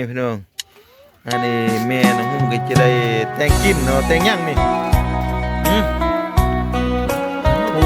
พี่น้องอันนี้แม่น้องหุ้มก็จะได้แต่งกินเนาะแต่งย่างนี่อืมโอ้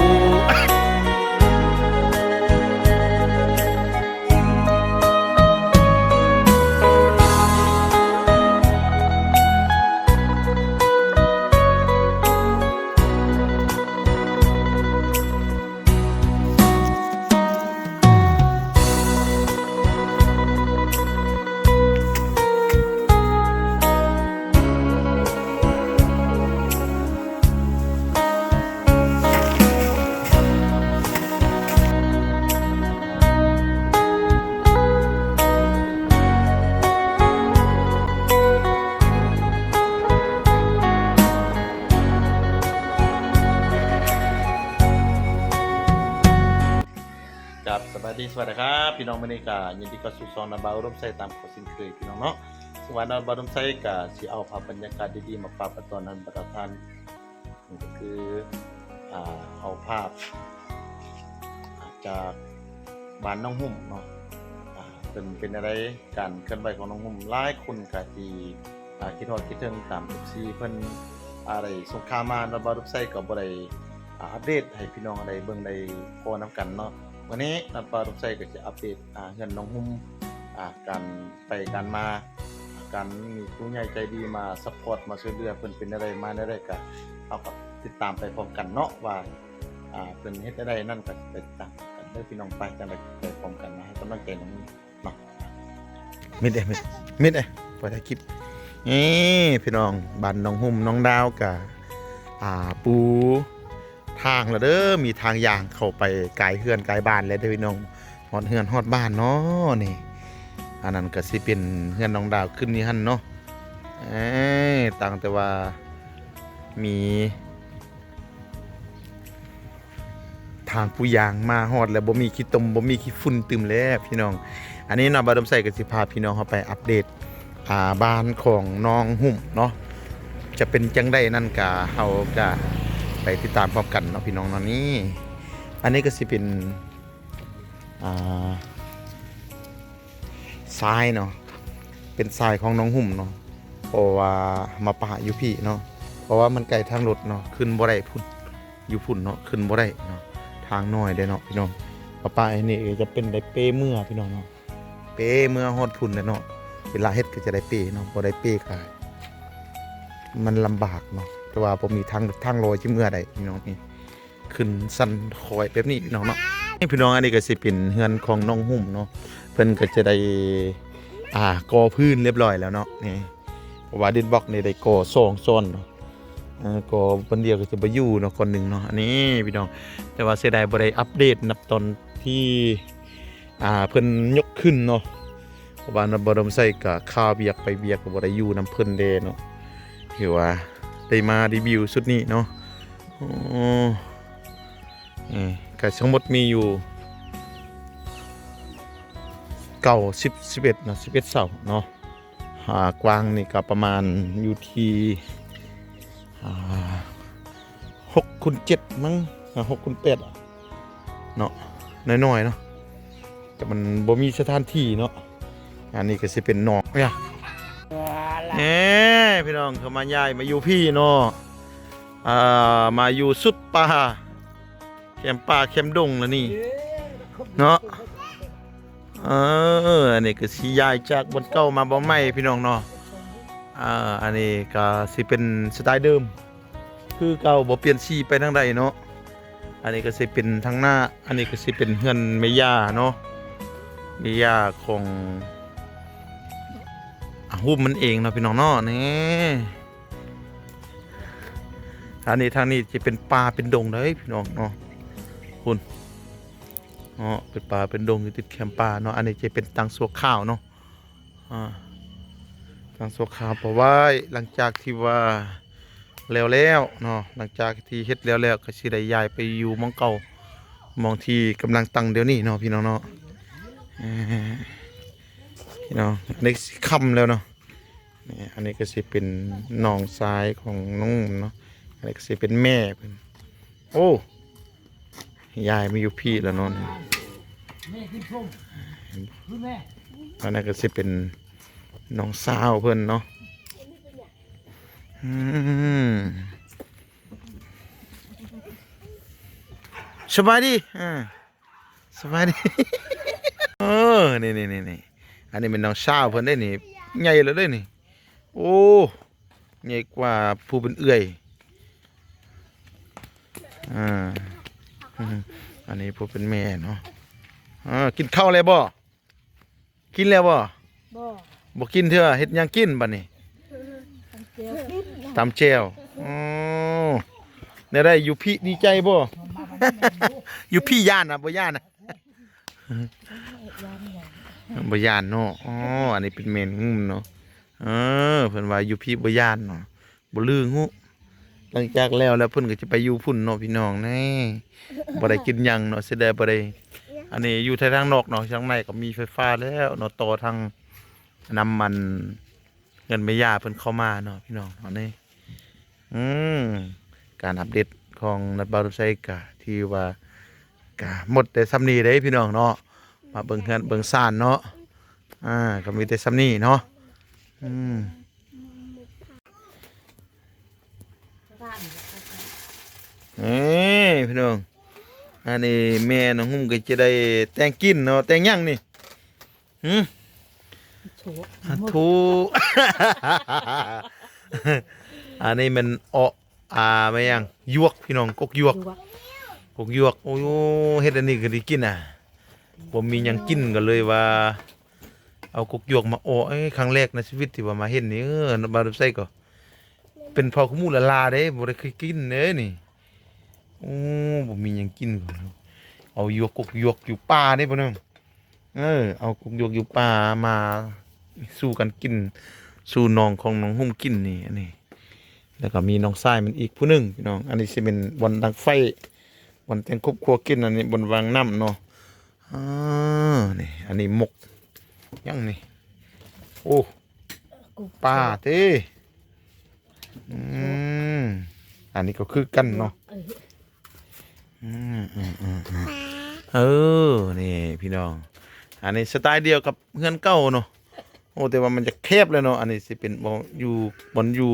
กับสวัสดีครับพี่น้องมื้อนี้ก็ยินดีกับสู่ซองนาบาวร่มไส้ตามขอสินเคยพี่น้องเนาะสวัสดีนาบาวร่มไส้ก็สิเอาภาพบรรยากาศดีๆมาฝากตอนนั้นประทานนี่ก็คือเอาภาพจากบ้านน้องหุ่มเนาะเป็นอะไรการเคลื่อนไหวของน้องหุ่มหลายคนก็ที่คิดฮอดคิดถึงตาม FC เพิ่นอะไรสงครามมานาบาวร่มไส้ก็บ่ได้อัปเดตให้พี่น้องได้เบิ่งได้พอนํกันเนาะวันนี้นัดปลาทุกไส้ก็จะอัปเดตเงินน้องหุ้มการไปการมาการมีผู้ใหญ่ใจดีมาซัพพอร์ตมาช่วยเหลือเพิ่นเป็นอะไรมาได้ก็เอากับติดตามไปพร้อมกันเนาะว่าเพิ่นเฮ็ดได้นั่นก็ไปติดตามกันเด้อพี่น้องไปจังได๋ไปพร้อมกันนะให้กำลังใจน้องเนาะมิดเอ้พอได้คลิปนี่พี่น้องบ้านน้องหุ้มน้องดาวกับปูทางแล้วเด้อมีทางยางเข้าไปไกลเฮือนไกลบ้านแล้วเด้อพี่น้องฮอดเฮือนฮอดบ้านเนาะนี่อันนั้นก็สิเป็นเฮือนน้องดาวขึ้นนี่หั่นเนาะต่างแต่ว่ามีทางผู้ยางมาฮอดแล้วบ่มีขี้ตมบ่มีขี้ฝุ่นตึมแล้วพี่น้องอันนี้เนาะบ่ดมใส่ก็สิพาพี่น้องเฮาไปอัปเดตบ้านของน้องหุ่มเนาะจะเป็นจังได๋นั่นก็เฮาก็ไปติดตามพร้อมกันเนาะพี่น้องเนาะนี่อันนี้ก็สิเป็นทรายเนาะเป็นทรายของน้องหุ่มเนาะเพราะว่ามาปะอยู่พี่เนาะเพราะว่ามันไกลทางรถเนาะขึ้นบ่ได้พุ่นอยู่พุ่นเนาะขึ้นบ่ได้เนาะทางน้อยเด้เนาะพี่น้องปะไอ้นี่จะเป็นได้เป้เมื่อพี่น้องเนาะเป้เมื่อฮอดพุ่นเนาะเวลาเฮ็ดก็จะได้เป้เนาะบ่ได้เป้ก็มันลำบากเนาะแต่ว่าผมมีทางลอยที่เมื่อใดพี่น้องนี่ขึ้นสั้นคอยแบบนี้พี่น้องเนาะนี่พี่น้องอันนี้ก็สิเป็นเฮือนของน้องหุ่มเนาะเพิ่นก็จะได้ก่อพื้นเรียบร้อยแล้วเนาะนี่เพราะว่าดินบล็อกนี่ได้ก่อ2ซ้อนเนาะก่อคนเดียวก็จะบ่อยู่เนาะคนนึงเนาะอันนี้พี่น้องแต่ว่าเสียดายบ่ได้อัปเดตนับตอนที่เพิ่นยกขึ้นเนาะเพราะว่าบ่ดมใส่ก็ข้าวเบียกไปเบียกก็บ่ได้อยู่นำเพิ่นเด้เนาะถือว่าได้มารีวิวชุดนี้เนาะก็ทั้งหมดมีอยู่11เนาะ11เสาเนาะกว้างนี่ก็ประมาณอยู่ที่6x7มั้ง6x8เนาะน้อยๆเนาะแต่มันบ่มีสถานที่เนาะอันนี้ก็สิเป็นนอกเนี่ยพี่น้องเขามาย้ายมาอยู่พี่เนาะมาอยู่สุดป่าแคมป่าแคมดงแล้วนี่เนาะอันนี้ก็สิย้ายจากบนเก่ามาบ่ใหม่พี่น้องเนาะอันนี้ก็สิเป็นสไตล์เดิมคือเก่าบ่เปลี่ยนสีไปทางใดเนาะอันนี้ก็สิเป็นทางหน้าอันนี้ก็สิเป็นเฮือนแม่ย่าเนาะแม่ย่าของหูมันเองเนาะพี่น้องเนาะนี่ทางนี้จะเป็นป่าเป็นดงเลยพี่น้องเนาะคุณเนาะเป็นป่าเป็นดงอยู่ติดแคมป์ป่าเนาะอันนี้จะเป็นตังสัวข้าวเนาะตังสัวข้าวเพราะว่าหลังจากที่ว่าแล้วเนาะหลังจากที่เฮ็ดแล้วก็สิได้ย้ายไปอยู่หม้องเก่าหม้องที่กำลังตั้งเดี๋ยวนี้เนาะพี่น้องเนาะพี่น้องอันนี้ค่ำแล้วเนาะอันนี้ก็สิเป็นน้องชายของน้องเนาะอันนี้ก็สิเป็นแม่เพิ่นโอ้ยายมาอยู่พี่แล้วเนาะอันนั้นก็สิเป็น น้องสาวเพิ่นเนาะอืมสบายดีสบายดี เออนี่อันนี้เป็นน้องสาวเพิ่นได้นี่ใหญ่แล้วเด้นี่โอ้ใหญ่กว่าผู้เป็นเอื้อยอ่าอันนี้ผู้เป็นแม่เนาะกินข้าวแล้วบ่กินแล้วบ่บ่กินเถอะเฮ็ดหยังกินบัดนี้ตำแจ่วอ๋อได้อยู่พี่ดีใจบ่ อยู่พี่ย่านนะบ่ย่านนะบ่ย่านเนาะอ๋ออันนี้เป็นเมนงุ่มเนาะเพิ่นว่าอยู่พี่บ่ย่านเนาะบ่ลืองูหลังจากแล้วเพิ่นก็จะไปอยู่พุ่นเนาะพี่น้องแน่บ่ได้กินหยังเนาะสิได้บ่ได้อันนี้อยู่ทางนอกเนาะทางในก็มีไฟฟ้าแล้วเนาะต่อทางน้ำมันเงินแม่ย่าเพิ่นเข้ามาเนาะพี่น้องอันนี้การอัปเดตของนัดบารุไซกะที่ว่ากะหมดแต่ซ้ำนี้เด้พี่น้องเนาะมาเบิ่งเฮือนเบิ่งซ่านเนาะก็มีแต่ซ้ำนี้เนาะพี่น้องอันนี้แม่น้องหุ้มก็จะได้แต่งกินเนาะแต่งหยังนี่ทู อันนี้มันไม่ยังยวกพี่น้องกกยวกโอ้เฮ็ดอันนี้ก็ได้กินผมมีหยังกินก็เลยว่าเอากกยวกมาครั้งแรกในชีวิตที่ว่ามาเห็นนี่บาร์ไซก็เป็นพอขมูละลาเด้บ่ได้เคยกินเด้นี่โอ้บ่มีหยังกินเอายวกกกยวกอยู่ป่าเด้พ่น้องเอากกยวกอยู่ป่ามาสู้กันกินสู้น้องของน้องหุ้มกินนี่อันนี้แล้วก็มีน้องทรายมันอีกผู้หนึ่งพี่น้องอันนี้สิเป็นวันดังไฟวันแต่งครบครัวกินอันนี้บนวางน้ำเนาะนี่อันนี้หมกยังนี่โอ้ปลาเต้อันนี้ก็คือกันเนาะนี่พี่น้องอันนี้สไตล์เดียวกับเพื่อนเก่าเนาะโอ้แต่ว่ามันจะแคบเลยเนาะอันนี้สิเป็นบอยู่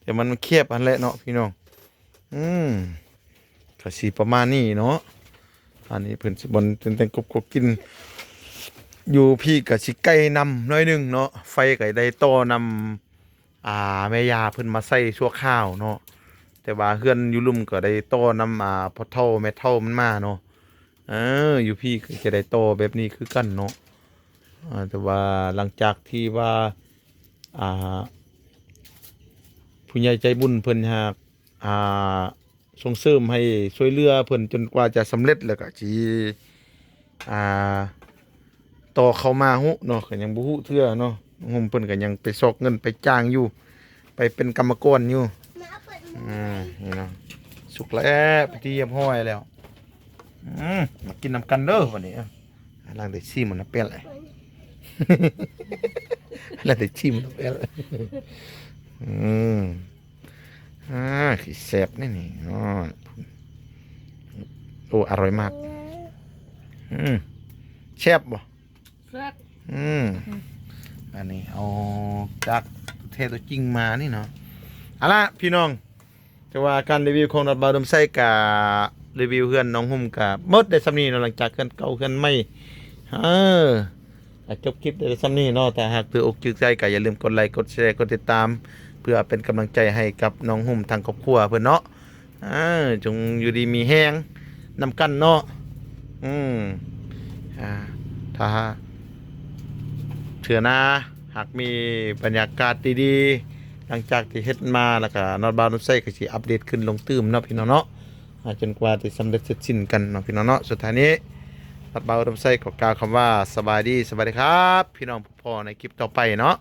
แต่มันแคบอันแหละเนาะพี่น้องก็สีประมาณนี้เนาะอันนี้เพิ่นสิบนเป็นแต่งกบกินอยู่พี่กับสิไก่นำน้อยนึงเนาะไฟไก่ได้ต่อนำแม่ยาเพิ่นมาใส่ชั่วข้าวเนาะแต่ว่าเฮือนอยู่ลุ่มก็ได้ต่อนำพอเท่าแม่เท่ามันมาเนาะอยู่พี่ก็จะได้ต่อแบบนี้คือกันเนาะแต่ว่าหลังจากที่ว่าผู้ใหญ่ใจบุญเพิ่นหากส่งเสริมให้ช่วยเหลือเพิ่นจนกว่าจะสำเร็จแล้วก็สิต่อเข้ามาเนาะก็ยังบ่ฮู้เทื่อเนาะงมเพิ่นก็ยังไปซอกเงินไปจ้างอยู่ไปเป็นกรรมกรอยู่นี่เนาะสุกแล้วไปที่เรียบร้อยแล้วมากินน้ำกันเด้อวันนี้ล้างได้ชิมมันนะเปรี้ยวเลยล้างได้ชิมมันเปรี้ยวเลยขี้แซ่บนี่โอ้อร่อยมากแซ่บบ่แซ่บอันนี้เอาจากประเทศตัวจริงมานี่เนาะเอาล่ะพี่น้องจะว่าการรีวิวของนัดบาวดมไส้กับรีวิวเพื่อนน้องหุ่มกับมดได้ซ้ำนี้เนาะหลังจากเพื่อนเก่าเพื่อนไม่จบคลิปได้ซ้ำนี้เนาะแต่หากถืออกถือใจก็อย่าลืมกดไลค์กดแชร์กดติดตามเพื่อเป็นกำลังใจให้กับน้องหุ่มทางครอบครัวเพื่อนเนาะจงอยู่ดีมีแห้งนำกันเนาะถ้าเถื่อนาหากมีบรรยากาศดีๆหลังจากที่เฮ็ดมาแล้วก็นอตบาร์นไซก็สิอัปเดตขึ้นลงตื้มเนาะพี่น้องเนาะจนกว่าจะสำเร็จเสร็จสิ้นกันเนาะพี่น้องเนาะสุดท้ายนี้นอตบาร์นไซขอกล่าวคำว่าสบายดีครับพี่น้องพ่อในคลิปต่อไปเนาะ